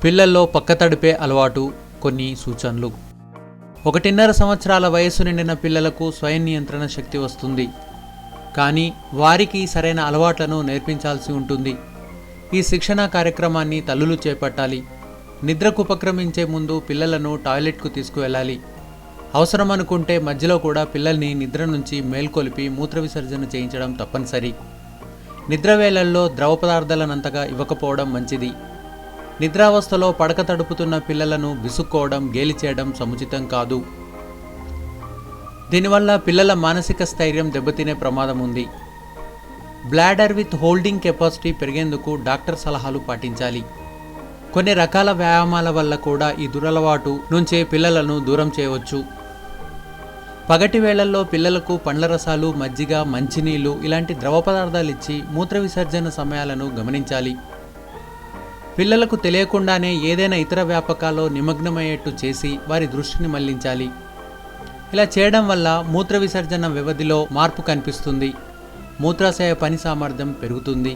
పిల్లల్లో పక్కతడిపే అలవాటు కొన్ని సూచనలు. 1.5 సంవత్సరాల వయస్సు నిండిన పిల్లలకు స్వయం నియంత్రణ శక్తి వస్తుంది, కానీ వారికి సరైన అలవాట్లను నేర్పించాల్సి ఉంటుంది. ఈ శిక్షణా కార్యక్రమాన్ని తల్లులు చేపట్టాలి. నిద్రకు ఉపక్రమించే ముందు పిల్లలను టాయిలెట్కు తీసుకువెళ్ళాలి. అవసరం అనుకుంటే మధ్యలో కూడా పిల్లల్ని నిద్ర నుంచి మేల్కొలిపి మూత్ర విసర్జన చేయించడం తప్పనిసరి. నిద్ర వేళల్లో ద్రవ పదార్థాలనంతగా ఇవ్వకపోవడం మంచిది. నిద్రావస్థలో పడక తడుపుతున్న పిల్లలను విసుక్కోవడం, గేలి చేయడం సముచితం కాదు. దీనివల్ల పిల్లల మానసిక స్థైర్యం దెబ్బతినే ప్రమాదం ఉంది. బ్లాడర్ విత్ హోల్డింగ్ కెపాసిటీ పెరిగేందుకు డాక్టర్ సలహాలు పాటించాలి. కొన్ని రకాల వ్యాయామాల వల్ల కూడా ఈ దురలవాటు నుంచి పిల్లలను దూరం చేయవచ్చు. పగటి వేళల్లో పిల్లలకు పండ్ల రసాలు, మజ్జిగ, మంచినీళ్లు ఇలాంటి ద్రవ పదార్థాలు ఇచ్చి మూత్ర విసర్జన సమయాలను గమనించాలి. పిల్లలకు తెలియకుండానే ఏదైనా ఇతర వ్యాపకాల్లో నిమగ్నమయ్యేట్టు చేసి వారి దృష్టిని మళ్లించాలి. ఇలా చేయడం వల్ల మూత్ర విసర్జన వ్యవధిలో మార్పు కనిపిస్తుంది. మూత్రాశయ పని సామర్థ్యం పెరుగుతుంది.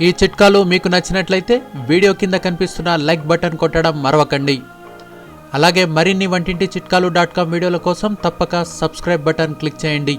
ఈ చిట్కాలు మీకు నచ్చినట్లయితే వీడియో కింద కనిపిస్తున్న లైక్ బటన్ కొట్టడం మరవకండి. అలాగే మరిన్ని వంటింటి చిట్కాలు .com వీడియోల కోసం తప్పక సబ్స్క్రైబ్ బటన్ క్లిక్ చేయండి.